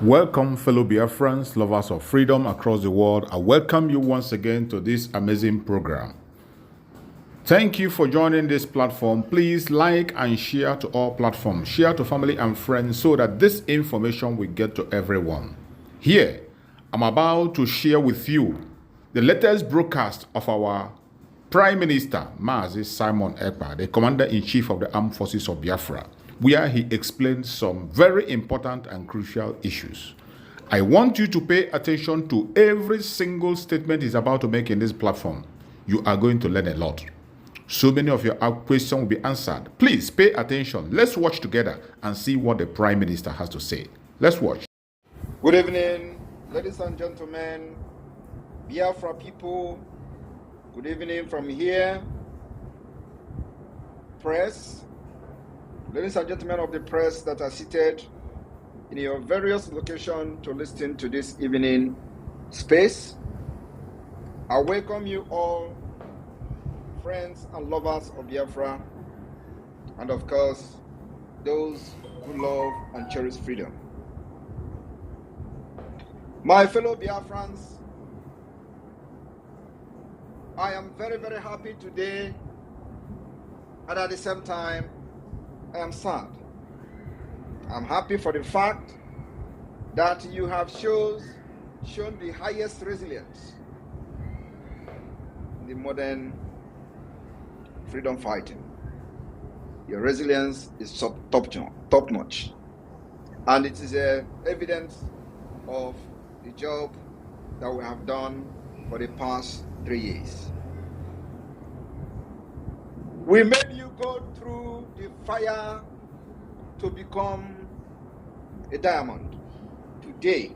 Welcome, fellow Biafrans, lovers of freedom across the world. I welcome you once again to this amazing program. Thank you for joining this platform. Please like and share to all platforms. Share to family and friends so that this information will get to everyone. Here, I'm about to share with you the latest broadcast of our Prime Minister, Mazi Simon Ekpa, the Commander-in-Chief of the Armed Forces of Biafra, where he explained some very important and crucial issues. I want you to pay attention to every single statement he's about to make in this platform. You are going to learn a lot. So many of your questions will be answered. Please pay attention. Let's watch together and see what the Prime Minister has to say. Let's watch. Good evening, ladies and gentlemen, Biafra people. Good evening from here. Press, ladies and gentlemen of the press that are seated in your various locations to listen to this evening space. I welcome you all, friends and lovers of Biafra, and of course, those who love and cherish freedom. My fellow Biafrans, I am very, very happy today, and at the same time, I am sad. I'm happy for the fact that you have shown the highest resilience in the modern freedom fighting. Your resilience is top-notch, and it is evidence of the job that we have done for the past 3 years. We made you go through the fire to become a diamond. Today,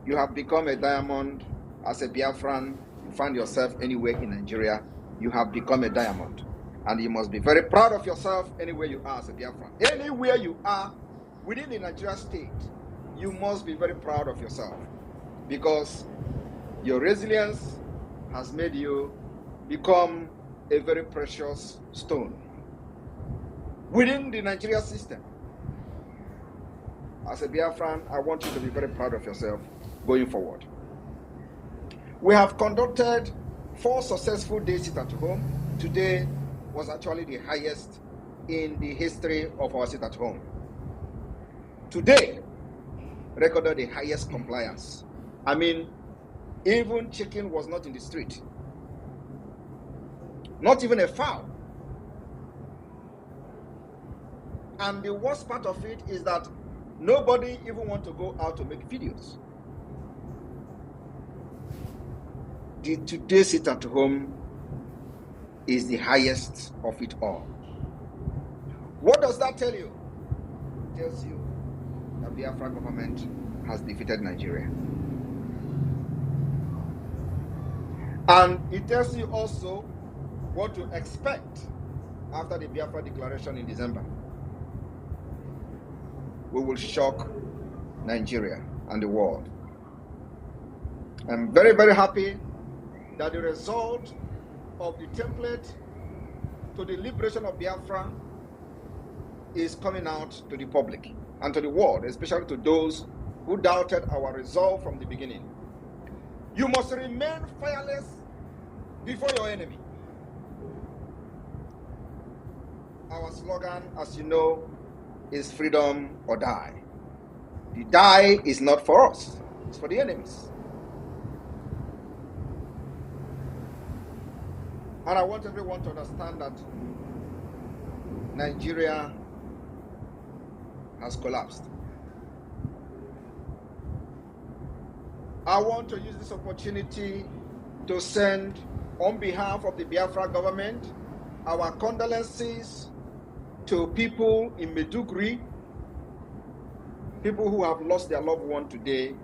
you have become a diamond. As a Biafran, you find yourself anywhere in Nigeria, you have become a diamond. And you must be very proud of yourself anywhere you are as a Biafran. Anywhere you are within the Nigeria state, you must be very proud of yourself, because your resilience has made you become a very precious stone within the Nigeria system. As a Biafran, I want you to be very proud of yourself going forward. We have conducted 4 successful days sit at home. Today was actually the highest in the history of our sit at home. Today recorded the highest compliance. I mean, even Cking was not in the street. Not even a foul. And the worst part of it is that nobody even want to go out to make videos. The today sit at home is the highest of it all. What does that tell you? It tells you that the Biafra government has defeated Nigeria. And it tells you also what to expect after the Biafra declaration in December. We will shock Nigeria and the world. I'm very, very happy that the result of the template to the liberation of Biafra is coming out to the public and to the world, especially to those who doubted our resolve from the beginning. You must remain fearless before your enemy. Our slogan, as you know, is freedom or die. The die is not for us, it's for the enemies. And I want everyone to understand that Nigeria has collapsed. I want to use this opportunity to send, on behalf of the Biafra government, our condolences to people in Maiduguri, people who have lost their loved one today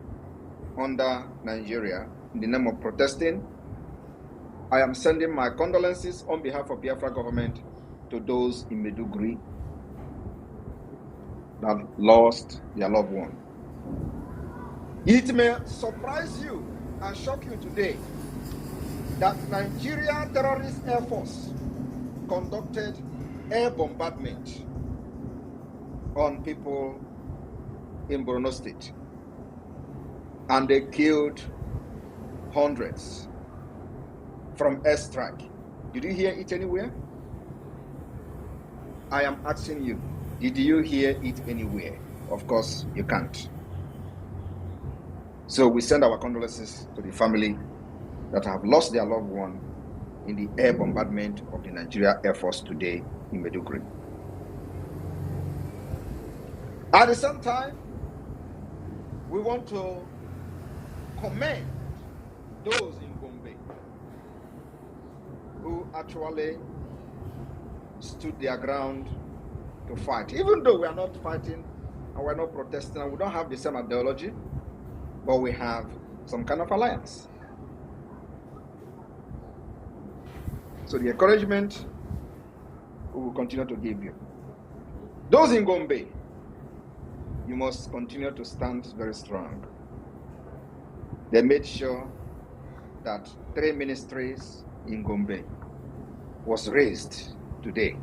under Nigeria in the name of protesting. I am sending my condolences on behalf of Biafra government to those in Maiduguri that lost their loved one. It may surprise you and shock you today that Nigeria Terrorist Air Force conducted air bombardment on people in Borno State, and they killed hundreds from airstrike. Did you hear it anywhere? I am asking you, did you hear it anywhere? Of course, you can't. So we send our condolences to the family that have lost their loved one in the air bombardment of the Nigeria Air Force today in Maiduguri. At the same time, we want to commend those in Gombe who actually stood their ground to fight. Even though we are not fighting and we're not protesting and we don't have the same ideology, but we have some kind of alliance. So the encouragement we will continue to give you. Those in Gombe, you must continue to stand very strong. They made sure that 3 ministries in Gombe was raised today.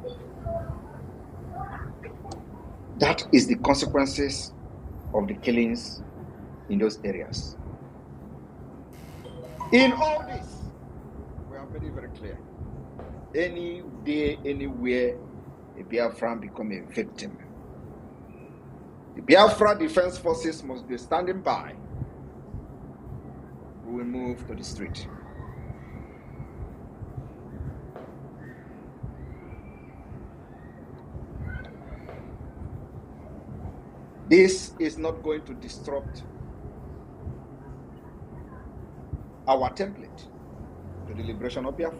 That is the consequences of the killings in those areas. In all this, we are very, very clear. Any day, anywhere, a Biafran become a victim, the Biafra Defense Forces must be standing by. We will move to the street. This is not going to disrupt our template to the liberation of Biafra.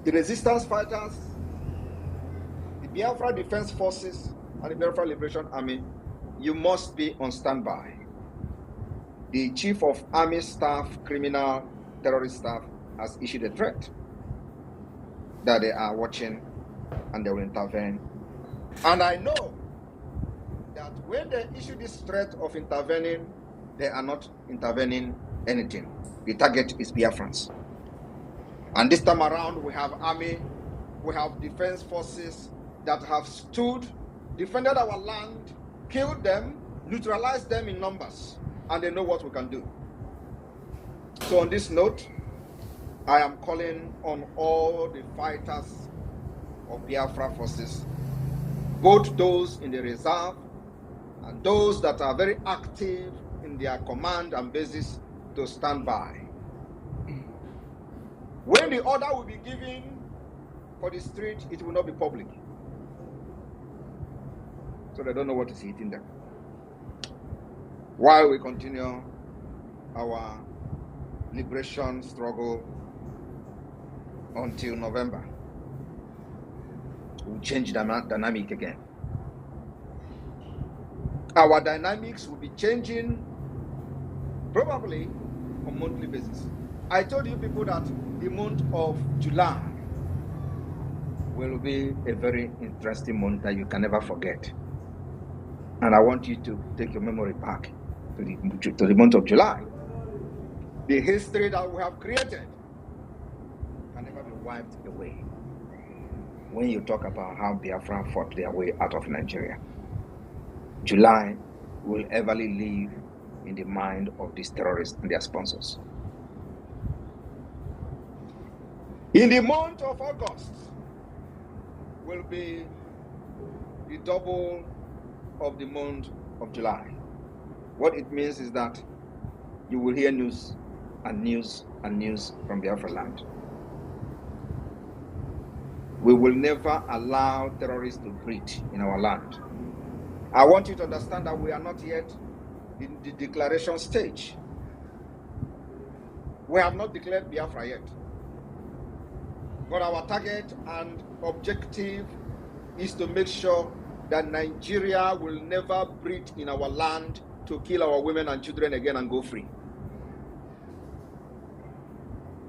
The resistance fighters, the Biafra Defense Forces, and the Biafra Liberation Army, you must be on standby. The Chief of Army Staff, Criminal Terrorist Staff, has issued a threat that they are watching and they will intervene. And I know that when they issue this threat of intervening, they are not intervening anything. The target is Biafrans. And this time around, we have army, we have defense forces that have stood, defended our land, killed them, neutralized them in numbers, and they know what we can do. So on this note, I am calling on all the fighters of Biafra forces, both those in the reserve and those that are very active in their command and bases, to stand by. When the order will be given for the street, it will not be public. So they don't know what is hitting them. While we continue our liberation struggle until November, we'll change the dynamic again. Our dynamics will be changing probably on a monthly basis. I told you people that the month of July will be a very interesting month that you can never forget. And I want you to take your memory back to the month of July. The history that we have created can never be wiped away when you talk about how Biafra fought their way out of Nigeria. July will everly live in the mind of these terrorists and their sponsors. In the month of August will be the double of the month of July. What it means is that you will hear news and news and news from Biafra land. We will never allow terrorists to breed in our land. I want you to understand that we are not yet in the declaration stage. We have not declared Biafra yet. But our target and objective is to make sure that Nigeria will never breed in our land to kill our women and children again and go free.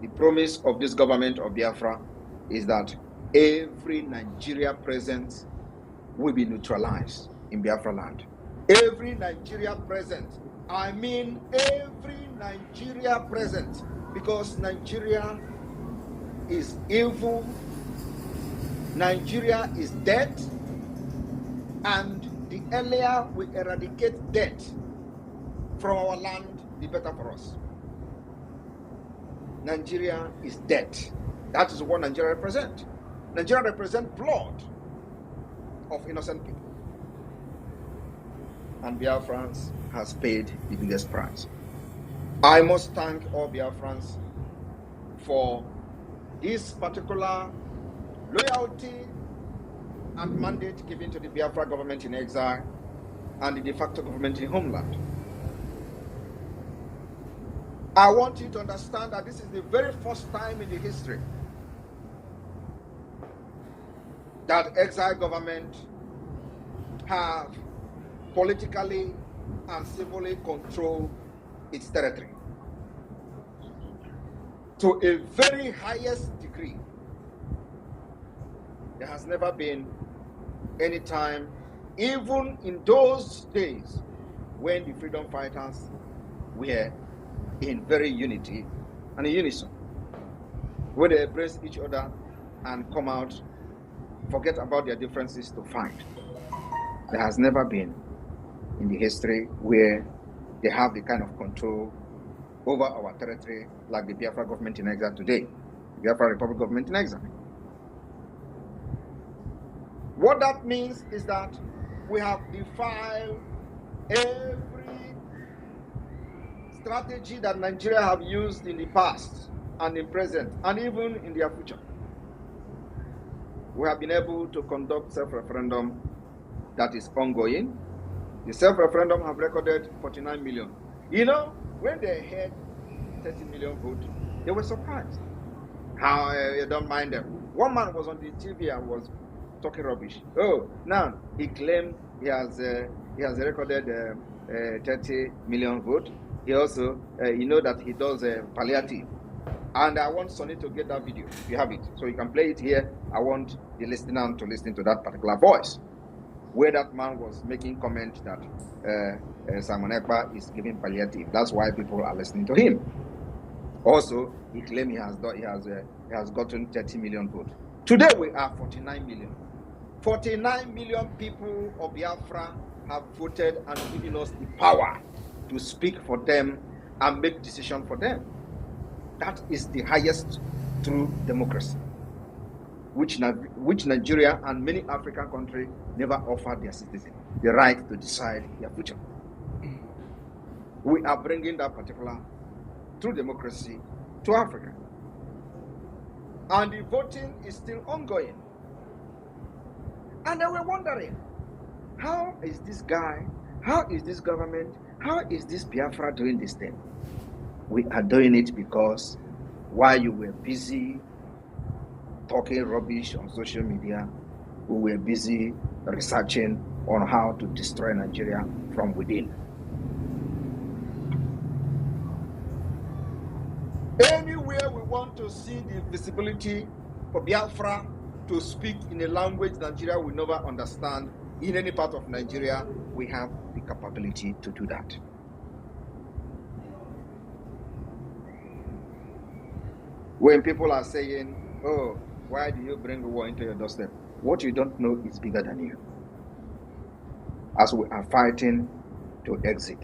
The promise of this government of Biafra is that every Nigeria presence will be neutralized in Biafra land. Every Nigeria presence I mean every Nigeria present, because Nigeria is evil, Nigeria is dead, and the earlier we eradicate debt from our land, the better for us. Nigeria is dead. That is what Nigeria represents. Nigeria represents blood of innocent people. And Biafrans has paid the biggest price. I must thank all Biafrans for this particular loyalty and mandate given to the Biafra government in exile and the de facto government in homeland. I want you to understand that this is the very first time in the history that exile government have politically and civilly controlled its territory to a very highest degree. There has never been any time, even in those days when the freedom fighters were in very unity and in unison, when they embrace each other and come out, forget about their differences to fight. There has never been in the history where they have the kind of control over our territory like the Biafra government in exile today, the Biafra Republic government in exile. What that means is that we have defied every strategy that Nigeria have used in the past and in present and even in their future. We have been able to conduct self-referendum that is ongoing. The self-referendum have recorded 49 million. You know, when they had 30 million votes, they were surprised. How you don't mind them. One man was on the TV and was talking rubbish. Oh, now he claimed he has recorded 30 million votes. He also, you know that he does palliative. And I want Sonny to get that video, if you have it. So you can play it here. I want the listener to listen to that particular voice, where that man was making comment that Simon Ekpa is giving palliative. That's why people are listening to him. Also, he claimed he has gotten 30 million votes. Today we are 49 million. 49 million people of Biafra have voted and given us the power to speak for them and make decisions for them. That is the highest true democracy, which Nigeria and many African countries never offered their citizens the right to decide their future. We are bringing that particular true democracy to Africa. And the voting is still ongoing. And they were wondering, how is this guy, how is this government, how is this Biafra doing this thing? We are doing it because while you were busy talking rubbish on social media, we were busy researching on how to destroy Nigeria from within. Anywhere we want to see the visibility for Biafra to speak in a language Nigeria will never understand in any part of Nigeria, we have the capability to do that. When people are saying, oh, why do you bring war into your doorstep? What you don't know is bigger than you. As we are fighting to exit,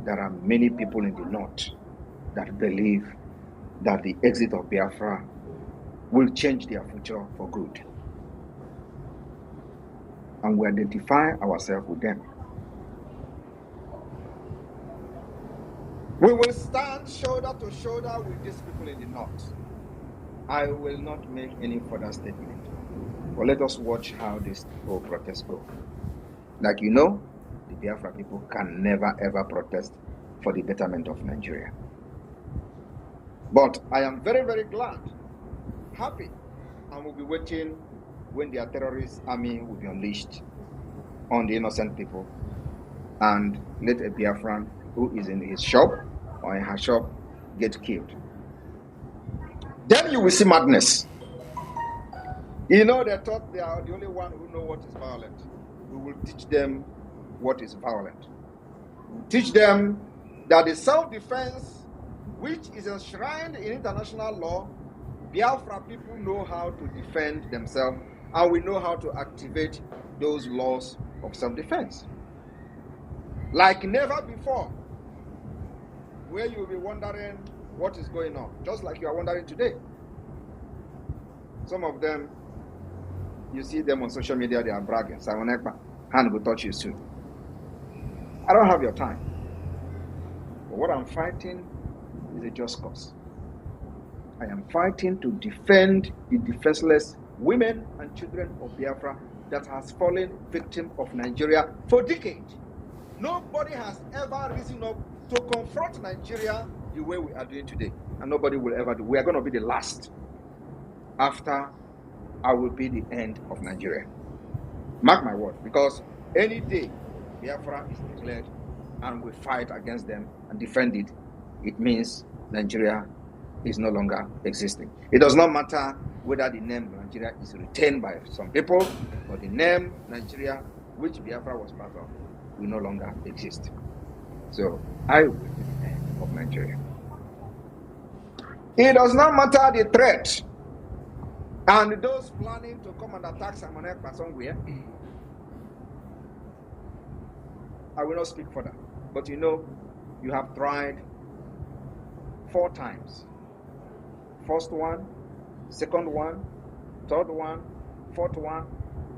there are many people in the north that believe that the exit of Biafra will change their future for good. And we identify ourselves with them. We will stand shoulder to shoulder with these people in the north. I will not make any further statement, but let us watch how this whole protest goes. Like you know, the Biafra people can never ever protest for the betterment of Nigeria. But I am very, very glad, happy, and will be waiting when their terrorist army will be unleashed on the innocent people and let a Biafran who is in his shop or in her shop get killed. Then you will see madness. You know, they thought they are the only one who know what is violent. We will teach them what is violent. We will teach them that the self-defense, which is enshrined in international law, Biafra people know how to defend themselves, and we know how to activate those laws of self-defense. Like never before, where you'll be wondering what is going on, just like you are wondering today. Some of them, you see them on social media, they are bragging. Simon Ekpa, hand will touch you soon. I don't have your time. But what I'm fighting is a just cause. I am fighting to defend the defenseless women and children of Biafra that has fallen victim of Nigeria for decades. Nobody has ever risen up to confront Nigeria the way we are doing today. And nobody will ever do. We are going to be the last. After I will be the end of Nigeria. Mark my word, because any day Biafra is declared and we fight against them and defend it, it means Nigeria is no longer existing. It does not matter whether the name Nigeria is retained by some people, or the name Nigeria, which Biafra was part of, will no longer exist. So I will be the end of Nigeria. It does not matter the threat. And those planning to come and attack Simon Ekpa somewhere, I will not speak for that. But you know, you have tried 4 times. First one, second one, third one, fourth one.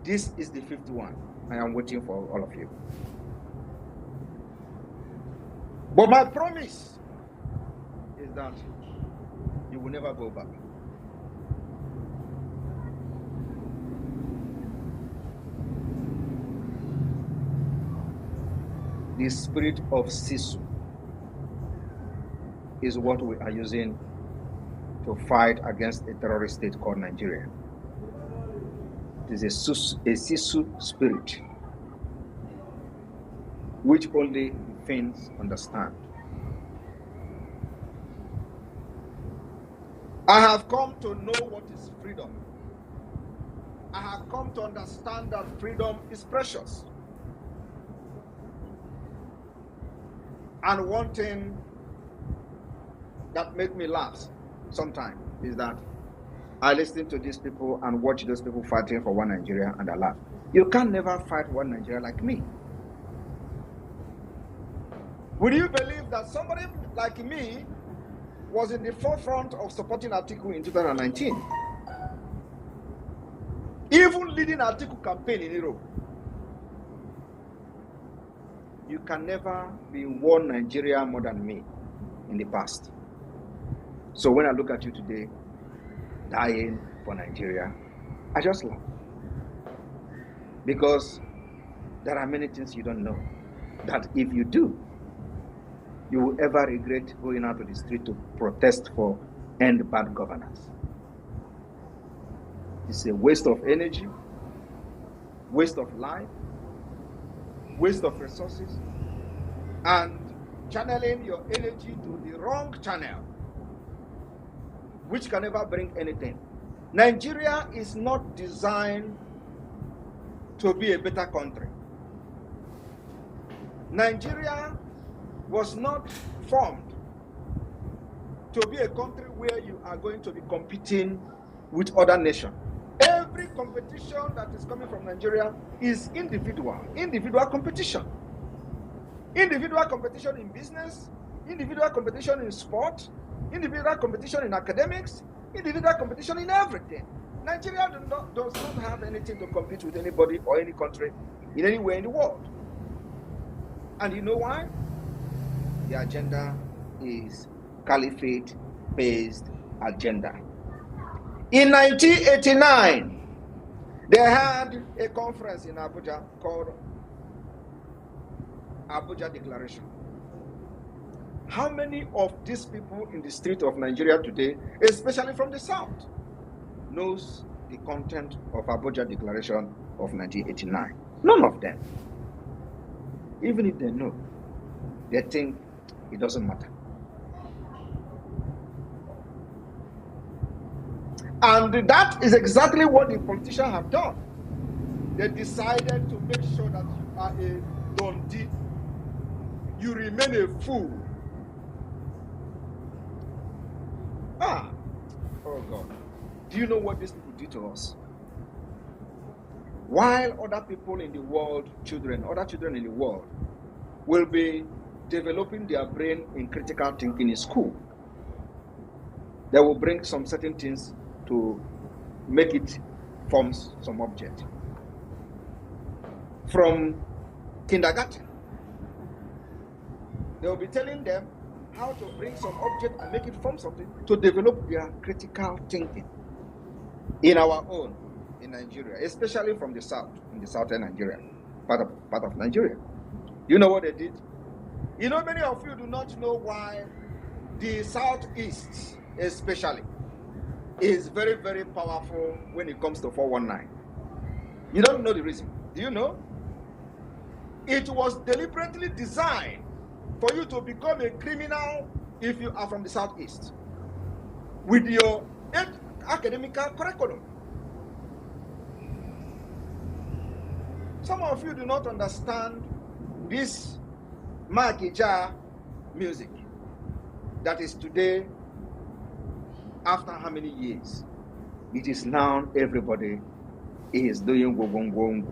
This is the 5th one. I am waiting for all of you. But my promise is that you will never go back. The spirit of Sisu is what we are using to fight against a terrorist state called Nigeria. It is a Sisu spirit, which only the Finns understand. I have come to know what is freedom. I have come to understand that freedom is precious. And one thing that makes me laugh sometimes is that I listen to these people and watch those people fighting for one Nigeria and I laugh. You can never fight one Nigeria like me. Would you believe that somebody like me was in the forefront of supporting Atiku in 2019? Even leading Atiku campaign in Europe. You can never be one Nigeria more than me in the past. So when I look at you today, dying for Nigeria, I just laugh. Because there are many things you don't know, that if you do, you will ever regret going out to the street to protest for end bad governance. It's a waste of energy, waste of life, waste of resources, and channeling your energy to the wrong channel, which can never bring anything. Nigeria is not designed to be a better country. Nigeria was not formed to be a country where you are going to be competing with other nations. Every competition that is coming from Nigeria is individual competition. Individual competition in business, individual competition in sport, individual competition in academics, individual competition in everything. Nigeria does not have anything to compete with anybody or any country in anywhere in the world. And you know why? The agenda is caliphate-based agenda. In 1989, they had a conference in Abuja called Abuja Declaration. How many of these people in the street of Nigeria today, especially from the South, knows the content of Abuja Declaration of 1989? None of them. Even if they know, they think it doesn't matter. And that is exactly what the politicians have done. They decided to make sure that you are a dundee. You remain a fool Ah, oh God. Do you know what these people do to us? While other people in the world, other children in the world, will be developing their brain in critical thinking in school, they will bring some certain things to make it form some object. From kindergarten, they will be telling them how to bring some object and make it form something to develop their critical thinking. In our own, in Nigeria, especially from the south, in the southern Nigeria, part of Nigeria. You know what they did? You know, many of you do not know why the southeast, especially, is very, very powerful when it comes to 419. You don't know the reason. Do you know? It was deliberately designed for you to become a criminal if you are from the southeast, with your academic curriculum. Some of you do not understand this Makija music that is today, after how many years? It is now everybody is doing go.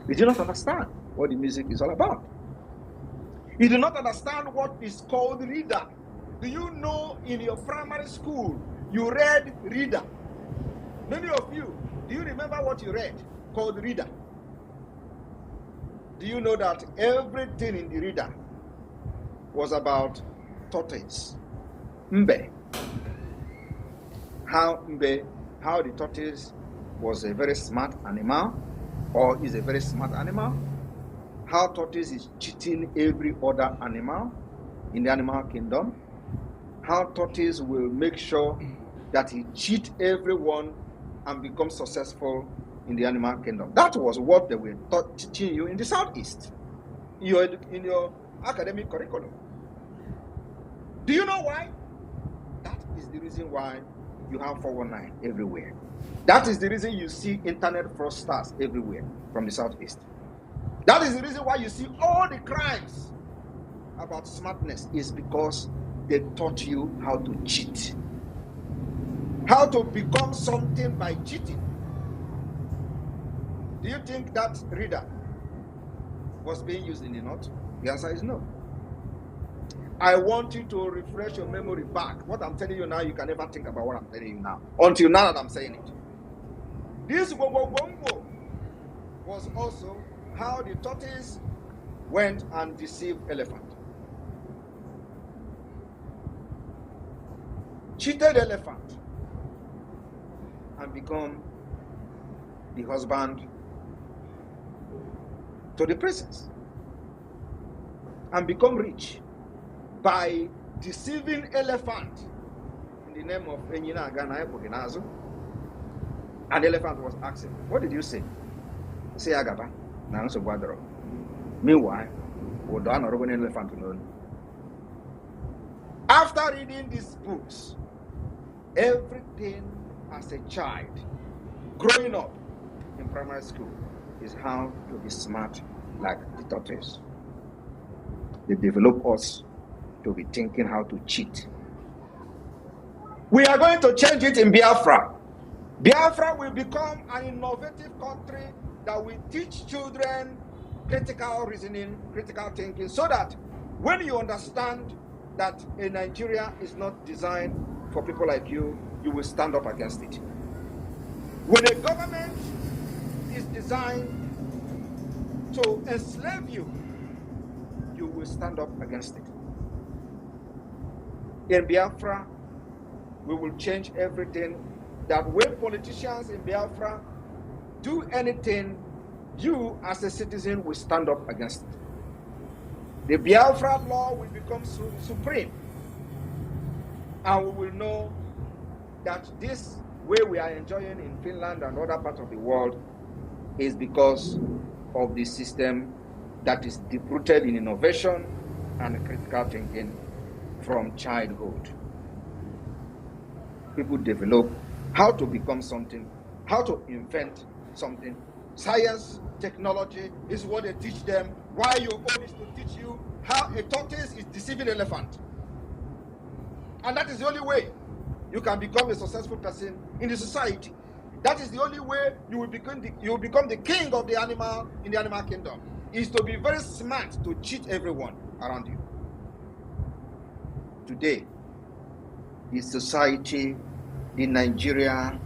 You do not understand what the music is all about. You do not understand what is called reader. Do you know in your primary school you read reader? Many of you, do you remember what you read called reader? Do you know that everything in the reader was about tortoise? Mbe. How the tortoise was a very smart animal, or is a very smart animal. How tortoise is cheating every other animal in the animal kingdom. How tortoise will make sure that he cheat everyone and become successful in the animal kingdom. That was what they were teaching you in the southeast, in your academic curriculum. Do you know why? That is the reason why you have 419 everywhere. That is the reason you see internet fraudsters everywhere from the southeast. That is the reason why you see all the crimes about smartness, is because they taught you how to cheat, how to become something by cheating. Do you think that reader was being used in the north? The answer is no. I want you to refresh your memory back. What I'm telling you now, you can never think about what I'm telling you now, until now that I'm saying it. This Wogwogwongo was also how the tortoise went and deceived elephant. Cheated elephant and become the husband to the princess, and become rich by deceiving elephant in the name of Enyina Agana Epoginazo. And the elephant was asking, what did you say? Say Agaba. Meanwhile, elephant. After reading these books, everything as a child, growing up in primary school, is how to be smart like the tortoise. They develop us to be thinking how to cheat. We are going to change it in Biafra. Biafra will become an innovative country that will teach children critical reasoning, critical thinking, so that when you understand that a Nigeria is not designed for people like you, you will stand up against it. When a government is designed to enslave you, you will stand up against it. In Biafra, we will change everything, that when politicians in Biafra do anything, you as a citizen will stand up against it. The Biafra law will become supreme, and we will know that this way we are enjoying in Finland and other parts of the world is because of the system that is deep-rooted in innovation and critical thinking from childhood. People develop how to become something, how to invent something. Science, technology is what they teach them. Why your own is to teach you how a tortoise is deceiving an elephant. And that is the only way you can become a successful person in the society. That is the only way you will become the king of the animal in the animal kingdom, is to be very smart to cheat everyone around you. Today, the society in Nigeria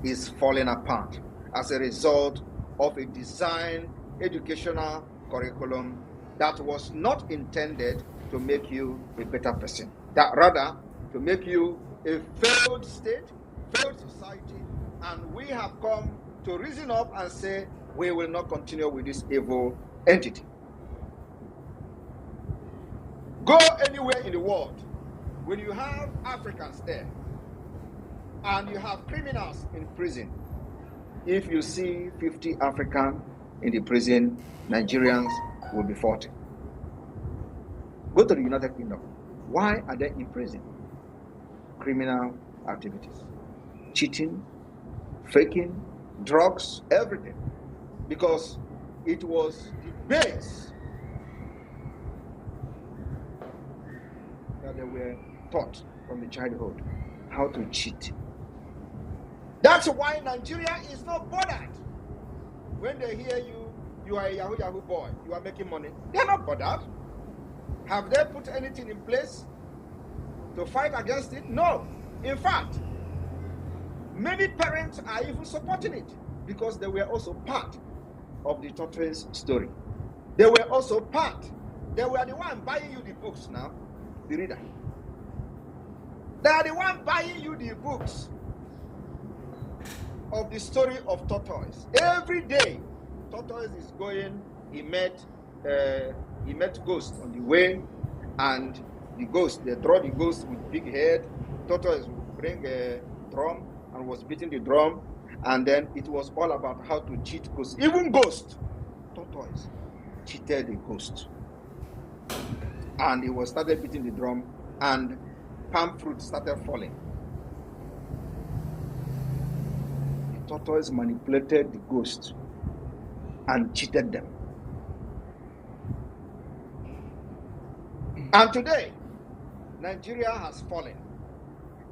is falling apart as a result of a design educational curriculum that was not intended to make you a better person, that rather to make you a failed state, failed society. And we have come to reason up and say we will not continue with this evil entity. Go anywhere in the world, when you have Africans there and you have criminals in prison, if you see 50 Africans in the prison, Nigerians will be 40. Go to the United Kingdom. Why are they in prison? Criminal activities, cheating, faking, drugs, everything. Because it was the base that they were taught from the childhood, how to cheat. That's why Nigeria is not bothered. When they hear you are a Yahoo boy, you are making money, they're not bothered. Have they put anything in place to fight against it? No. In fact, many parents are even supporting it because they were also part of the tortoise story. They were also part. They were the one buying you the books now, the reader. They are the one buying you the books of the story of tortoise. Every day, tortoise is going. He met ghost on the way, and the ghost, they draw the ghost with big head. Tortoise would bring a drum and was beating the drum, and then it was all about how to cheat ghosts. Even ghost, tortoise cheated the ghost, and he was started beating the drum, and palm fruit started falling. Tortoise manipulated the ghost and cheated them. And today, Nigeria has fallen.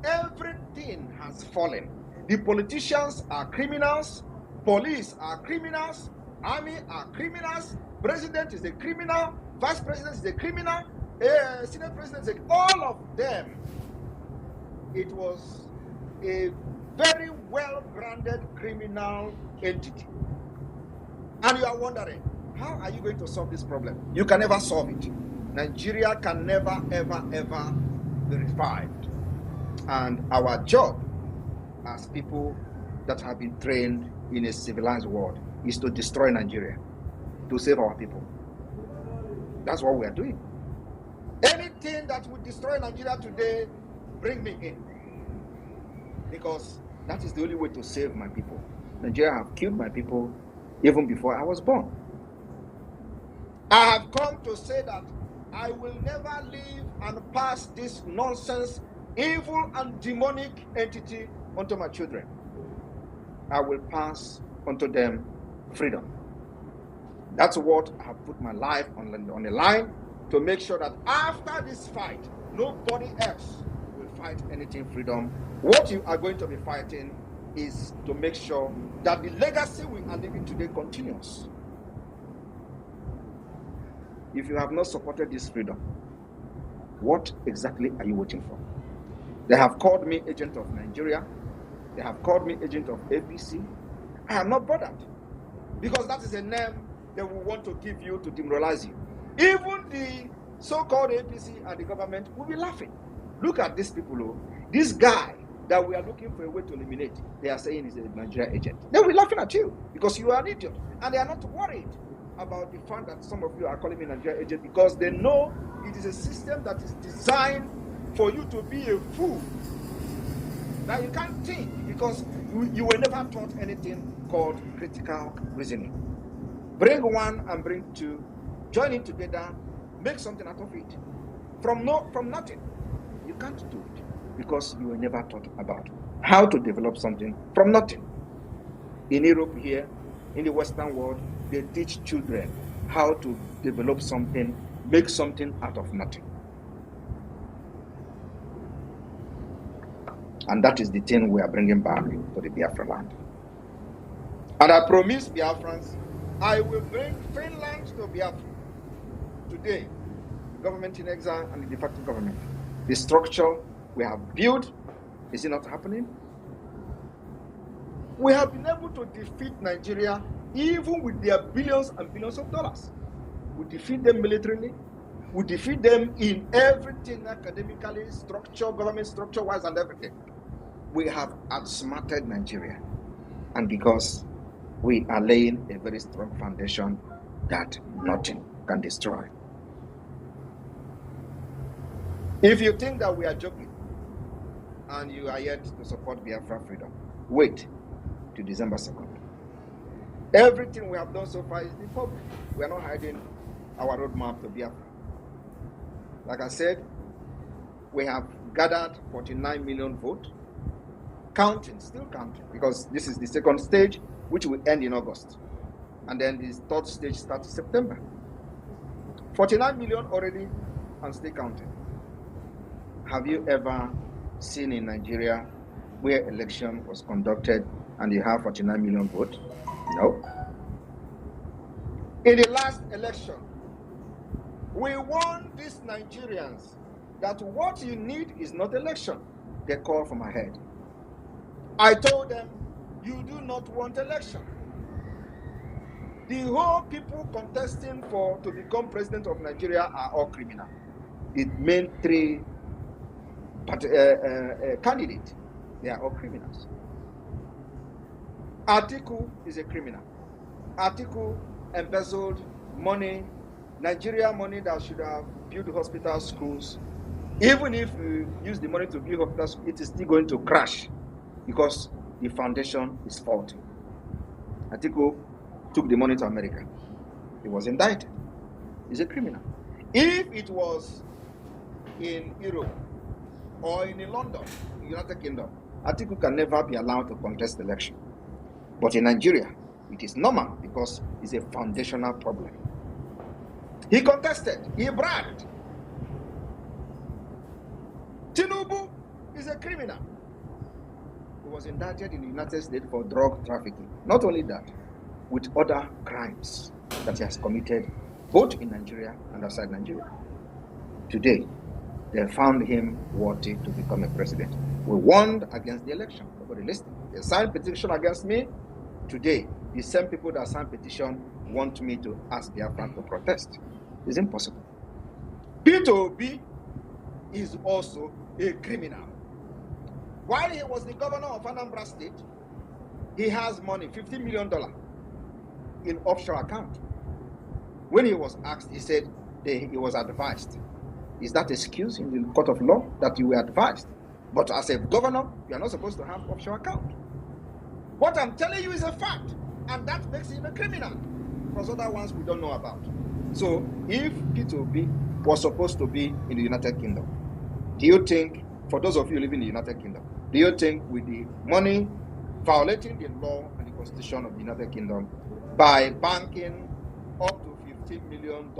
Everything has fallen. The politicians are criminals, police are criminals, army are criminals, president is a criminal, vice president is a criminal, senate president is all of them. It was a very well-grounded criminal entity. And you are wondering, how are you going to solve this problem? You can never solve it. Nigeria can never, ever, ever be revived. And our job as people that have been trained in a civilized world is to destroy Nigeria, to save our people. That's what we are doing. Anything that would destroy Nigeria today, bring me in. Because that is the only way to save my people. Nigeria have killed my people even before I was born. I have come to say that I will never leave and pass this nonsense, evil and demonic entity onto my children. I will pass onto them freedom. That's what I have put my life on the line, to make sure that after this fight, nobody else will fight anything freedom. What you are going to be fighting is to make sure that the legacy we are living today continues. If you have not supported this freedom, what exactly are you waiting for? They have called me agent of Nigeria. They have called me agent of APC. I am not bothered, because that is a name they will want to give you to demoralize you. Even the so-called APC and the government will be laughing. Look at these people. This guy that we are looking for a way to eliminate, they are saying is a Nigeria agent. They will be laughing at you because you are an idiot. And they are not worried about the fact that some of you are calling me Nigeria agent, because they know it is a system that is designed for you to be a fool. Now you can't think, because you were never taught anything called critical reasoning. Bring one and bring two, join it together, make something out of it. From nothing. You can't do it, because you were never taught about how to develop something from nothing. In Europe here, in the Western world, they teach children how to develop something, make something out of nothing. And that is the thing we are bringing back to the Biafra land. And I promise Biafrans, I will bring Finland to Biafra. Today, the government in exile and the de facto government, the structure we have built, is it not happening? We have been able to defeat Nigeria even with their billions and billions of dollars. We defeat them militarily. We defeat them in everything academically, structure, government structure-wise, and everything. We have outsmarted Nigeria. And because we are laying a very strong foundation that nothing can destroy. If you think that we are joking and you are yet to support Biafra freedom, wait to December 2nd. Everything we have done so far is in public. We are not hiding our roadmap to Biafra. Like I said, we have gathered 49 million votes, counting, still counting, because this is the second stage, which will end in August. And then the third stage starts in September. 49 million already and still counting. Have you ever seen in Nigeria where election was conducted and you have 49 million votes? No. In the last election, we warned these Nigerians that what you need is not election. They called from ahead. I told them, you do not want election. The whole people contesting to become president of Nigeria are all criminal. It meant three candidates. They are all criminals. Atiku is a criminal. Atiku embezzled money, Nigeria money that should have built hospitals, schools. Even if you use the money to build hospitals, it is still going to crash because the foundation is faulty. Atiku took the money to America. He was indicted. He's a criminal. If it was in Europe or in London, United Kingdom, Atiku can never be allowed to contest the election. But in Nigeria, it is normal because it's a foundational problem. He contested. He bragged. Tinubu is a criminal. He was indicted in the United States for drug trafficking. Not only that, with other crimes that he has committed both in Nigeria and outside Nigeria. Today, they found him worthy to become a president. We warned against the election. Nobody listened. They signed petition against me. Today, the same people that signed petition want me to ask Biafran to protest. It's impossible. P2B is also a criminal. While he was the governor of Anambra State, he has money, $50 million in offshore account. When he was asked, he said he was advised. Is that excuse in the court of law that you were advised? But as a governor, you are not supposed to have offshore account. What I'm telling you is a fact, and that makes him a criminal, because other ones we don't know about. So if P2B was supposed to be in the United Kingdom, do you think, for those of you living in the United Kingdom, do you think with the money violating the law and the constitution of the United Kingdom by banking up to $15 million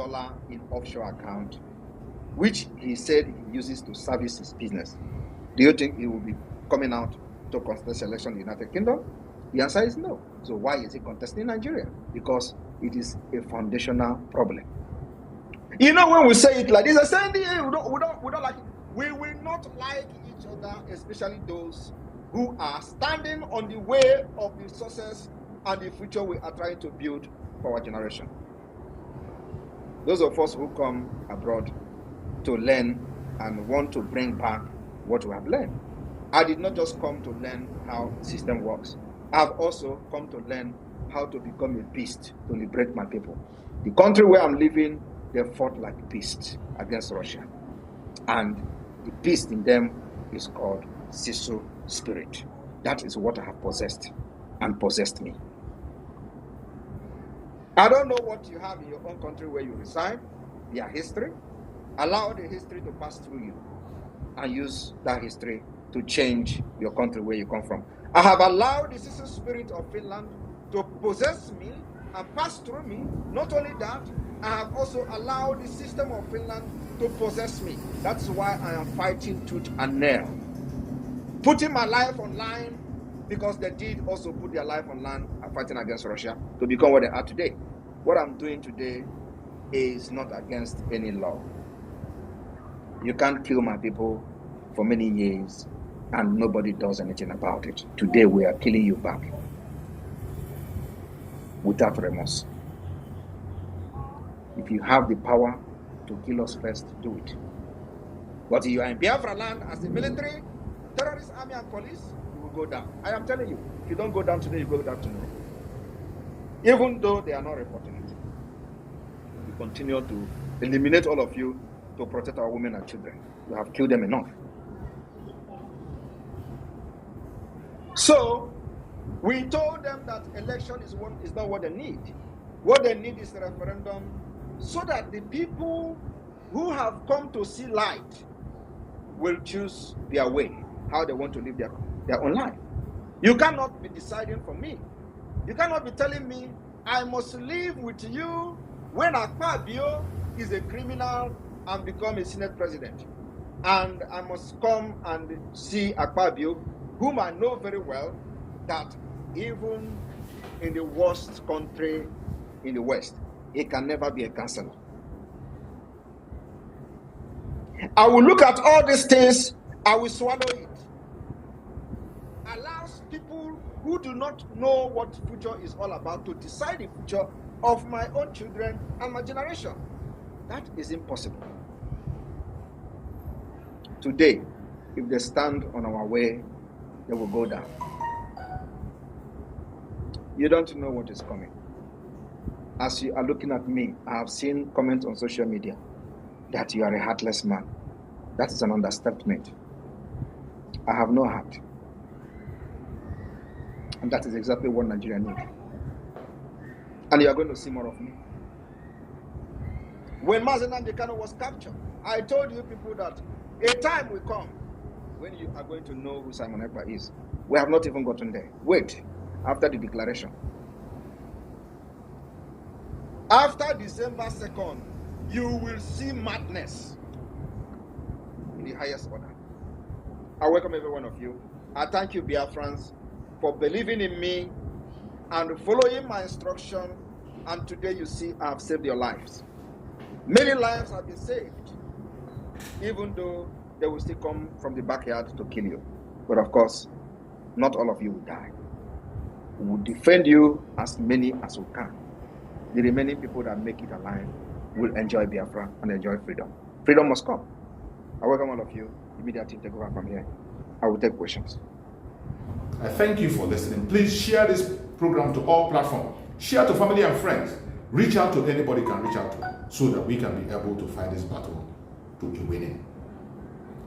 in offshore account, which he said he uses to service his business, do you think he will be coming out to contest election in the United Kingdom? The answer is no. So why is he contesting Nigeria? Because it is a foundational problem. You know, when we say it like this, I say we don't like it. We will not like each other, especially those who are standing on the way of the success and the future we are trying to build for our generation. Those of us who come abroad to learn and want to bring back what we have learned. I did not just come to learn how the system works. I've also come to learn how to become a beast to liberate my people. The country where I'm living, they fought like beasts against Russia. And the beast in them is called Sisu spirit. That is what I have possessed and possessed me. I don't know what you have in your own country where you reside, their history. Allow the history to pass through you and use that history to change your country where you come from. I have allowed the Sisu spirit of Finland to possess me and pass through me. Not only that, I have also allowed the system of Finland to possess me. That's why I am fighting tooth and nail putting my life online, because they did also put their life on line and fighting against Russia to become what they are today. What I'm doing today is not against any law. You can't kill my people for many years and nobody does anything about it. Today we are killing you back without remorse. If you have the power to kill us first, do it. But if you are in Biafra land as the military, terrorist army and police, you will go down. I am telling you, if you don't go down today, you go down tomorrow. Even though they are not reporting it. We continue to eliminate all of you to protect our women and children. We have killed them enough. So, we told them that election is not what they need. What they need is a referendum so that the people who have come to see light will choose their way, how they want to live their own life. You cannot be deciding for me. You cannot be telling me I must live with you when Ekpa Njoku is a criminal and become a Senate president. And I must come and see Ekpa Njoku, whom I know very well, that even in the worst country in the West, he can never be a councillor. I will look at all these things, I will swallow it. Allows people who do not know what future is all about to decide the future of my own children and my generation. That is impossible. Today, if they stand on our way, they will go down. You don't know what is coming. As you are looking at me, I have seen comments on social media that you are a heartless man. That is an understatement. I have no heart. And that is exactly what Nigeria needs. And you are going to see more of me. When Mazi Nnamdi Kanu was captured, I told you people that a time will come when you are going to know who Simon Ekpa is. We have not even gotten there. Wait, after the declaration. After December 2nd, you will see madness in the highest order. I welcome every one of you. I thank you, Biafrans, for believing in me and following my instruction. And today you see I have saved your lives. Many lives have been saved, even though they will still come from the backyard to kill you. But of course, not all of you will die. We will defend you as many as we can. The remaining people that make it alive will enjoy Biafra and enjoy freedom. Freedom must come. I welcome all of you. Immediately take over from here. I will take questions. I thank you for listening. Please share this program to all platforms. Share to family and friends. Reach out to anybody you can reach out to so that we can be able to fight this battle to a winning.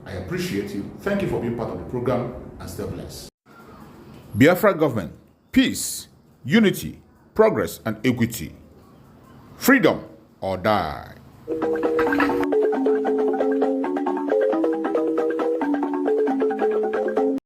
I appreciate you. Thank you for being part of the program and stay blessed. Biafra government, peace, unity, progress, and equity. Freedom or die.